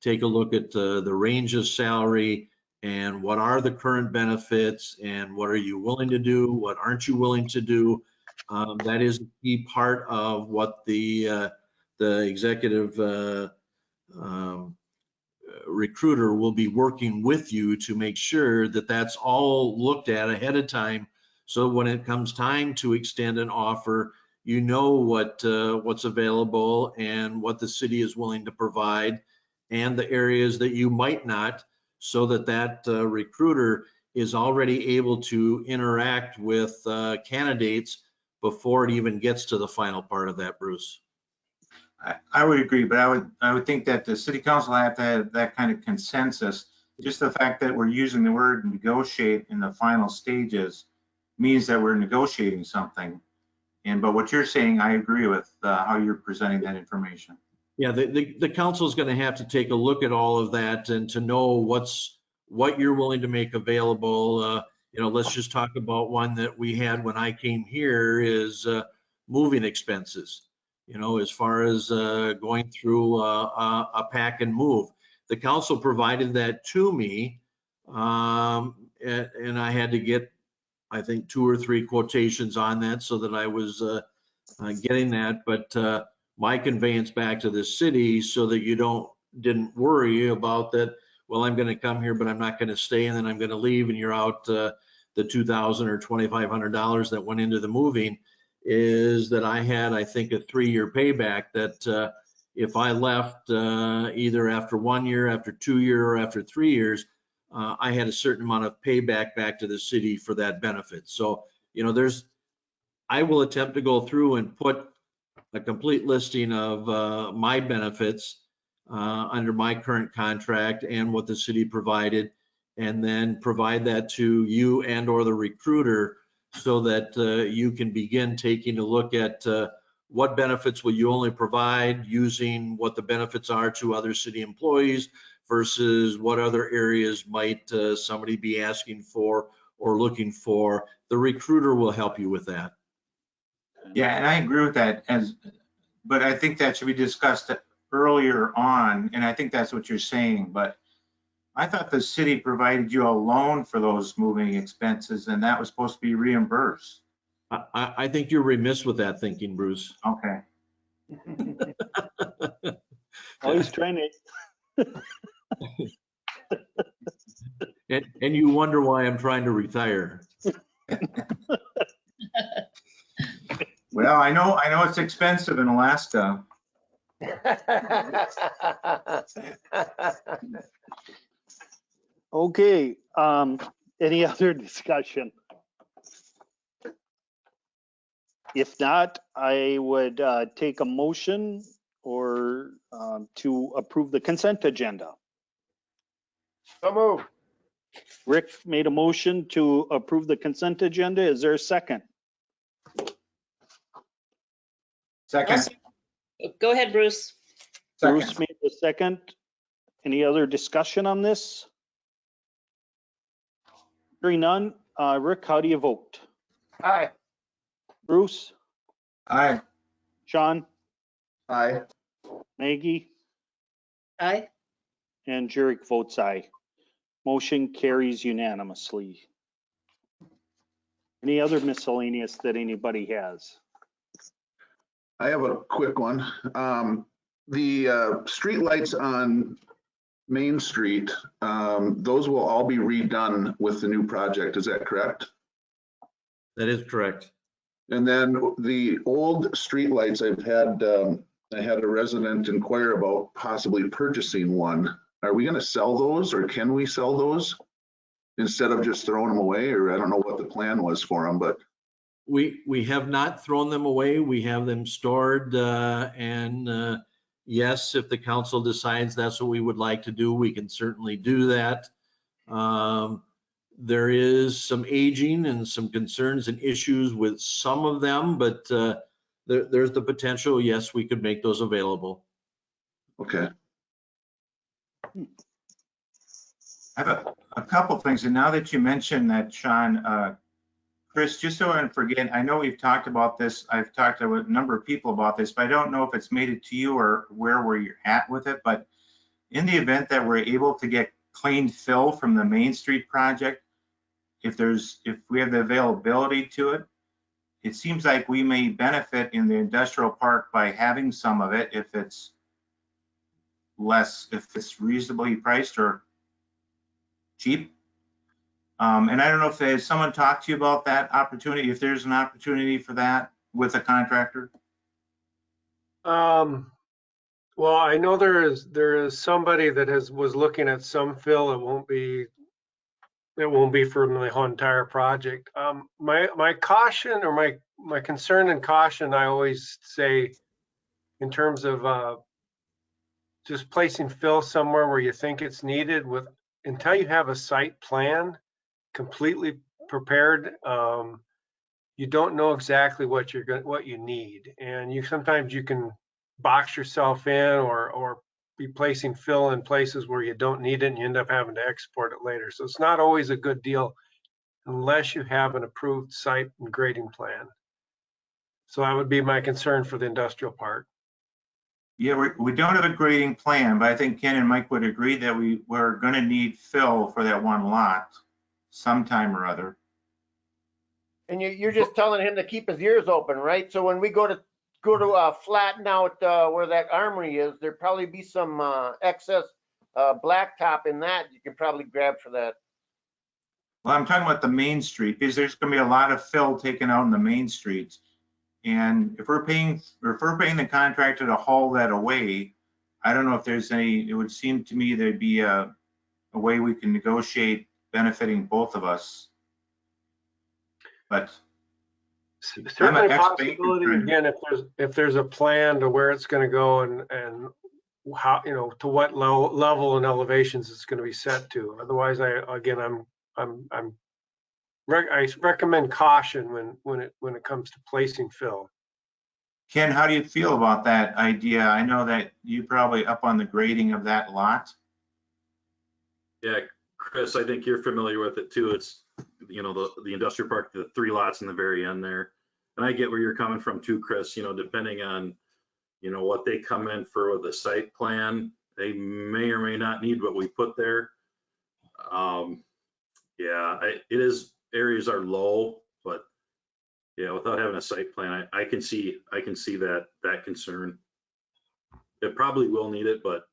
take a look at the range of salary and what are the current benefits and what are you willing to do, what aren't you willing to do. That is a key part of what the executive recruiter will be working with you to make sure that that's all looked at ahead of time. So when it comes time to extend an offer, you know what's available and what the city is willing to provide and the areas that you might not, so that recruiter is already able to interact with candidates before it even gets to the final part of that, Bruce. I would agree, but I would think that the city council have to have that kind of consensus. Just the fact that we're using the word negotiate in the final stages means that we're negotiating something. But what you're saying, I agree with how you're presenting that information. Yeah, the council is going to have to take a look at all of that and to know what you're willing to make available. Let's just talk about one that we had when I came here is moving expenses. As far as going through a pack and move, the council provided that to me, and I had to get, I think, 2 or 3 quotations on that so that I was getting that. But my conveyance back to the city so that you didn't worry about that. Well, I'm going to come here, but I'm not going to stay, and then I'm going to leave, and you're out the $2,000 or $2,500 that went into the moving. Is that I had, I think, a 3-year payback that if I left either after 1 year, after 2 years, or after 3 years, I had a certain amount of payback back to the city for that benefit. So, I will attempt to go through and put a complete listing of my benefits under my current contract and what the city provided, and then provide that to you and or the recruiter so that you can begin taking a look at what benefits will you only provide using what the benefits are to other city employees versus what other areas might somebody be asking for or looking for. The recruiter will help you with that. Yeah, and I agree with that, but I think that should be discussed earlier on, and I think that's what you're saying. But I thought the city provided you a loan for those moving expenses, and that was supposed to be reimbursed. I think you're remiss with that thinking, Bruce. Okay. Always trying to. And you wonder why I'm trying to retire. Well, I know it's expensive in Alaska. Okay, any other discussion? If not, I would take a motion or to approve the consent agenda. So move. Rick made a motion to approve the consent agenda. Is there a second? Second. Go ahead, Bruce. Bruce Second. made the second. Any other discussion on this? Hearing none. Rick, how do you vote? Aye. Bruce? Aye. Sean? Aye. Maggie? Aye. And Jerick votes aye. Motion carries unanimously. Any other miscellaneous that anybody has? I have a quick one. The street lights on Main Street, those will all be redone with the new project. Is that correct? That is correct. And then the old street lights I had a resident inquire about possibly purchasing one. Are we going to sell those, or can we sell those instead of just throwing them away? Or I don't know what the plan was for them, but We have not thrown them away. We have them stored, and yes, if the council decides that's what we would like to do, we can certainly do that. There is some aging and some concerns and issues with some of them, but there's the potential, yes, we could make those available. okay. I have a couple things, and now that you mentioned that, Sean, Chris, just so I don't forget, I know we've talked about this. I've talked to a number of people about this, but I don't know if it's made it to you or where you're at with it. But in the event that we're able to get clean fill from the Main Street project, if we have the availability to it, it seems like we may benefit in the industrial park by having some of it if it's reasonably priced or cheap. And I don't know if someone talked to you about that opportunity, if there's an opportunity for that with a contractor. Well, I know there is somebody that was looking at some fill. It won't be from the whole entire project. My caution, or my concern and caution, I always say, in terms of just placing fill somewhere where you think it's needed, until you have a site plan completely prepared, you don't know exactly what you need, and sometimes you can box yourself in or be placing fill in places where you don't need it, and you end up having to export it later. So it's not always a good deal unless you have an approved site and grading plan. So that would be my concern for the industrial park. Yeah, we don't have a grading plan, but I think Ken and Mike would agree that we're going to need fill for that one lot sometime or other. And you're just telling him to keep his ears open, right? So when we go to flatten out where that armory is, there'd probably be some excess blacktop in that you can probably grab for that. Well, I'm talking about the Main Street, because there's going to be a lot of fill taken out in the Main Street. And if we're paying the contractor to haul that away, I don't know if there's any, it would seem to me there'd be a way we can negotiate benefiting both of us. But certainly a possibility, again, if there's a plan to where it's going to go and how, to what level and elevations it's going to be set to. Otherwise, I recommend caution when it comes to placing fill. Ken, how do you feel about that idea? I know that you probably up on the grading of that lot. Yeah, Chris, I think you're familiar with it too. It's, the industrial park, the 3 lots in the very end there. And I get where you're coming from too, Chris, depending on, what they come in for with the site plan, they may or may not need what we put there. Yeah, areas are low, but yeah, without having a site plan, I can see that concern. It probably will need it, but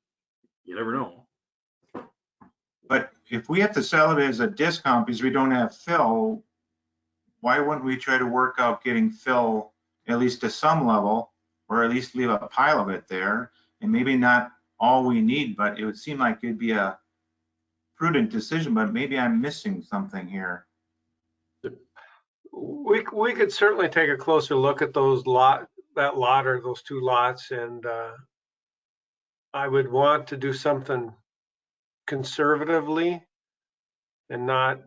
you never know. But if we have to sell it as a discount because we don't have fill, why wouldn't we try to work out getting fill at least to some level, or at least leave a pile of it there? And maybe not all we need, but it would seem like it'd be a prudent decision, but maybe I'm missing something here. We could certainly take a closer look at that lot or those two lots, and I would want to do something conservatively and not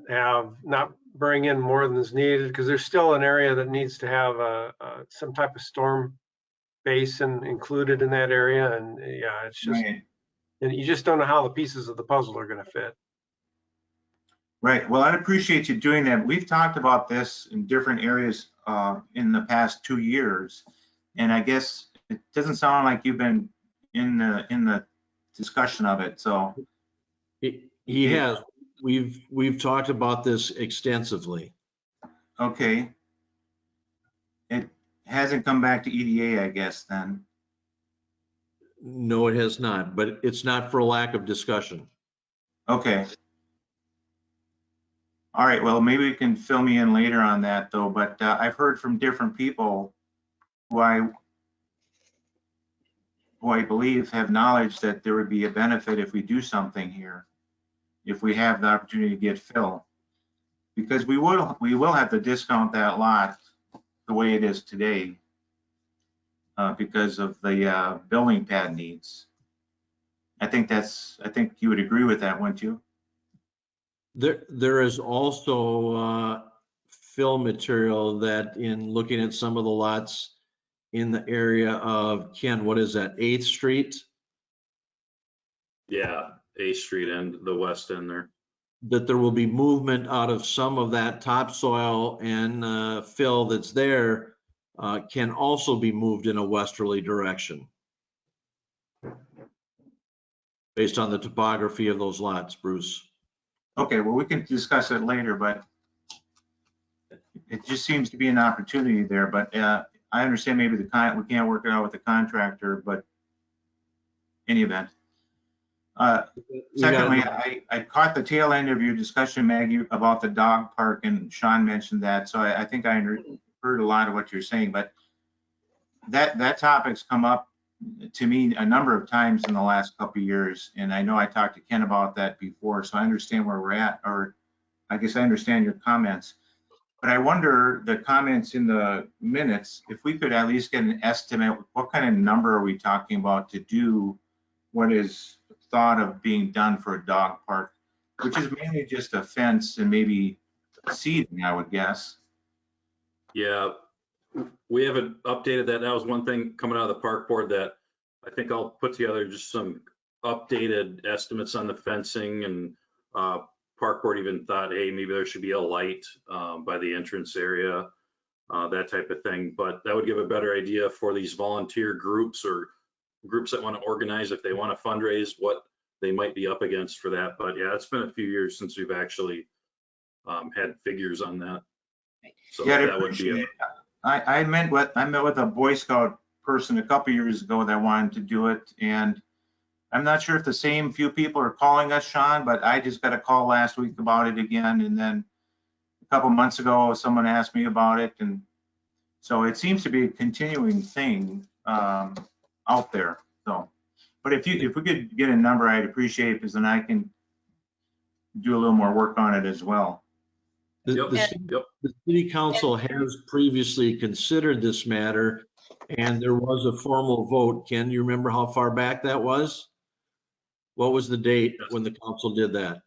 bring in more than is needed, because there's still an area that needs to have some type of storm basin included in that area, and yeah, it's just, Right. and you just don't know how the pieces of the puzzle are going to fit. Right. Well, I'd appreciate you doing that. We've talked about this in different areas in the past 2 years, and I guess it doesn't sound like you've been in the discussion of it. So He has. We've talked about this extensively. okay, it hasn't come back to EDA, I guess then. No, it has not, but it's not for lack of discussion. Okay. All right. Well, maybe you can fill me in later on that though. But I've heard from different people who I believe have knowledge that there would be a benefit if we do something here, if we have the opportunity to get fill, because we will have to discount that lot the way it is today because of the building pad needs. I think you would agree with that, wouldn't you? There is also fill material that, in looking at some of the lots in the area of, Ken, what is that, 8th Street? Yeah, 8th Street and the west end there. That there will be movement out of some of that topsoil and fill that's there can also be moved in a westerly direction based on the topography of those lots, Bruce. Okay, well, we can discuss it later, but it just seems to be an opportunity there. But I understand maybe we can't work it out with the contractor, but any event. Secondly, I caught the tail end of your discussion, Maggie, about the dog park, and Sean mentioned that. So I think I heard a lot of what you're saying, but that topic's come up to me a number of times in the last couple of years. And I know I talked to Ken about that before, so I understand where we're at, or I guess I understand your comments. But I wonder, the comments in the minutes, if we could at least get an estimate, what kind of number are we talking about to do what is thought of being done for a dog park, which is mainly just a fence and maybe seating, I would guess. Yeah, we haven't updated that. That was one thing coming out of the park board that I think I'll put together, just some updated estimates on the fencing, and park board even thought, hey, maybe there should be a light by the entrance area, that type of thing. But that would give a better idea for these volunteer groups or groups that want to organize, if they want to fundraise, what they might be up against for that. But yeah, it's been a few years since we've actually had figures on that. So Yeah, that would be I met with a Boy Scout person a couple years ago that wanted to do it, and I'm not sure if the same few people are calling us, Sean, but I just got a call last week about it again, and then a couple months ago someone asked me about it, and so it seems to be a continuing thing out there. So, but if we could get a number, I'd appreciate it, because then I can do a little more work on it as well. The city council has previously considered this matter, and there was a formal vote. Ken, you remember how far back that was? What was the date when the council did that?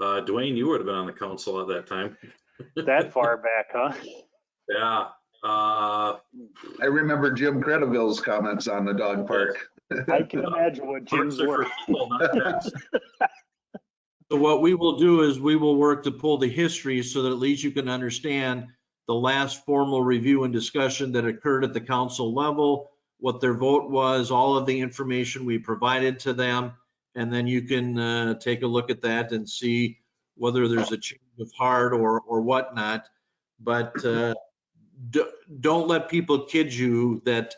Dwayne, you would have been on the council at that time. That far back, huh? Yeah. I remember Jim Credeville's comments on the dog park. I can imagine what Jim's Parks are were. for people, not pets. So what we will do is we will work to pull the history so that at least you can understand the last formal review and discussion that occurred at the council level, what their vote was, all of the information we provided to them, and then you can take a look at that and see whether there's a change of heart or whatnot. But don't let people kid you that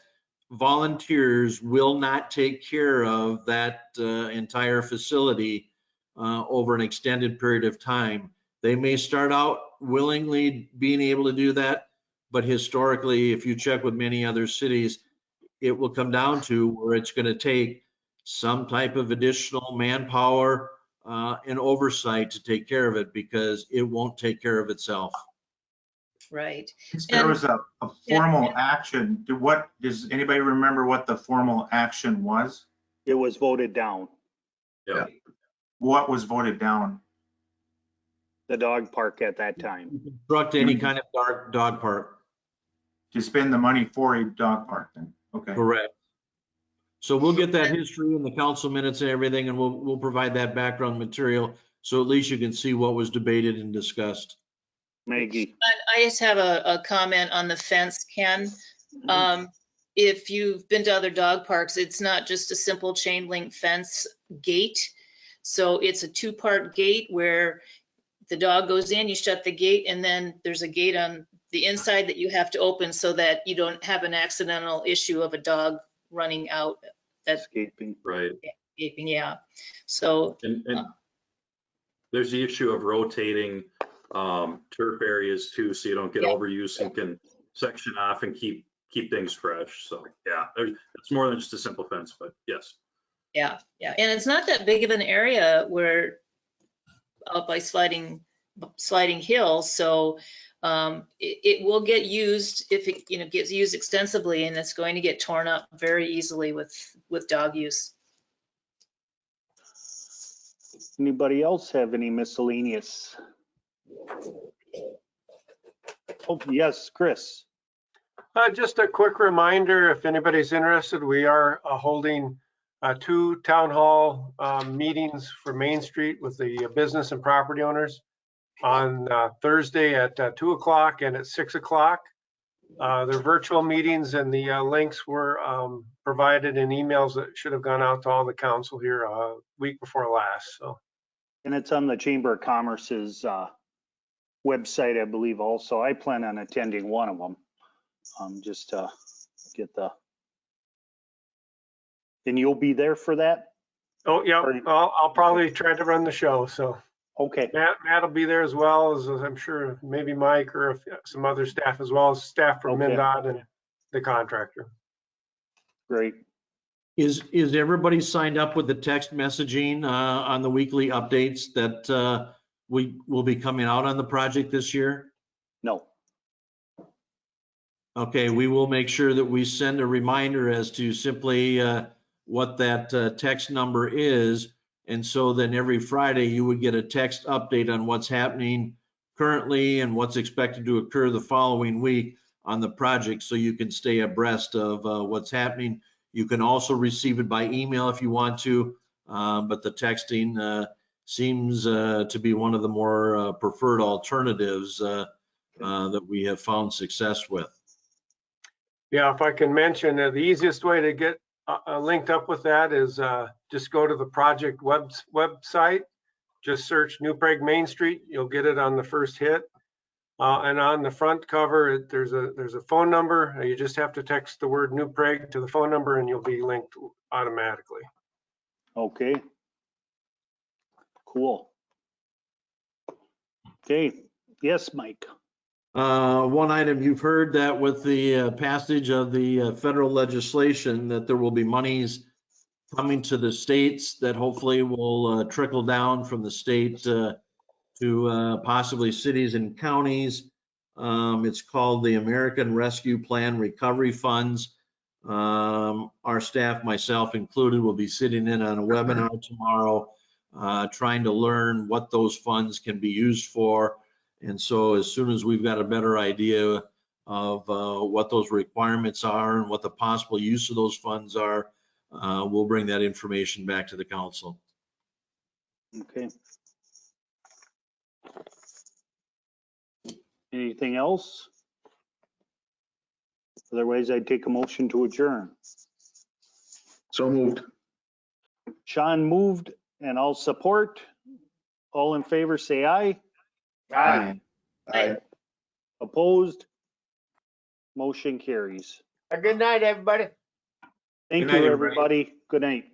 volunteers will not take care of that entire facility over an extended period of time. They may start out willingly being able to do that, but historically, if you check with many other cities, it will come down to where it's going to take some type of additional manpower and oversight to take care of it, because it won't take care of itself. Right. There And- was a formal action. Does anybody remember what the formal action was? It was voted down, What was voted down? the dog park at that time. Construct any kind of dog park. To spend the money for a dog park then? Okay. Correct. So we'll get that history in the council minutes and everything, and we'll provide that background material, so at least you can see what was debated and discussed. Maggie, I just have a comment on the fence, Ken. If you've been to other dog parks, it's not just a simple chain link fence gate. So it's a two-part gate where the dog goes in, you shut the gate, and then there's a gate on the inside that you have to open so that you don't have an accidental issue of a dog running out. That's escaping. Right. escaping, yeah. So, And there's the issue of rotating turf areas too, so you don't get Yeah. overuse and can section off and keep things fresh. So yeah, it's more than just a simple fence, but yes. yeah. And it's not that big of an area where out by sliding hill. So it will get used if it gets used extensively, and it's going to get torn up very easily with dog use. Anybody else have any miscellaneous? Oh, yes, Chris. Just a quick reminder, if anybody's interested, we are holding 2 town hall meetings for Main Street with the business and property owners on Thursday at 2 o'clock and at 6 o'clock. They're virtual meetings, and the links were provided in emails that should have gone out to all the council here a week before last. So. And it's on the Chamber of Commerce's website, I believe also. I plan on attending one of them. Just to get and you'll be there for that? Oh, yeah, I'll probably try to run the show. So Okay, Matt will be there, as well as I'm sure maybe Mike or some other staff, as well as staff from Okay. MnDOT and the contractor. great. Is everybody signed up with the text messaging on the weekly updates that we will be coming out on the project this year? No, Okay, we will make sure that we send a reminder as to simply what that text number is. And so then every Friday you would get a text update on what's happening currently and what's expected to occur the following week on the project, so you can stay abreast of what's happening. You can also receive it by email if you want to, but the texting seems to be one of the more preferred alternatives that we have found success with. Yeah, if I can mention, the easiest way to get linked up with that is just go to the project website, just search New Prague Main Street. You'll get it on the first hit. And on the front cover, there's a phone number. You just have to text the word New Prague to the phone number, and you'll be linked automatically. okay. Cool. Okay, yes, Mike. One item, you've heard that with the passage of the federal legislation, that there will be monies coming to the states that hopefully will trickle down from the state to possibly cities and counties. It's called the American Rescue Plan Recovery Funds. Our staff, myself included, will be sitting in on a webinar tomorrow, trying to learn what those funds can be used for. And so as soon as we've got a better idea of what those requirements are and what the possible use of those funds are, we'll bring that information back to the council. Okay. Anything else? Otherwise, I'd take a motion to adjourn. So moved. Sean moved and I'll support. All in favor, say aye. Aye. Aye. Opposed? Motion carries. Good night, everybody. Thank Good night, you, everybody. everybody. Good night.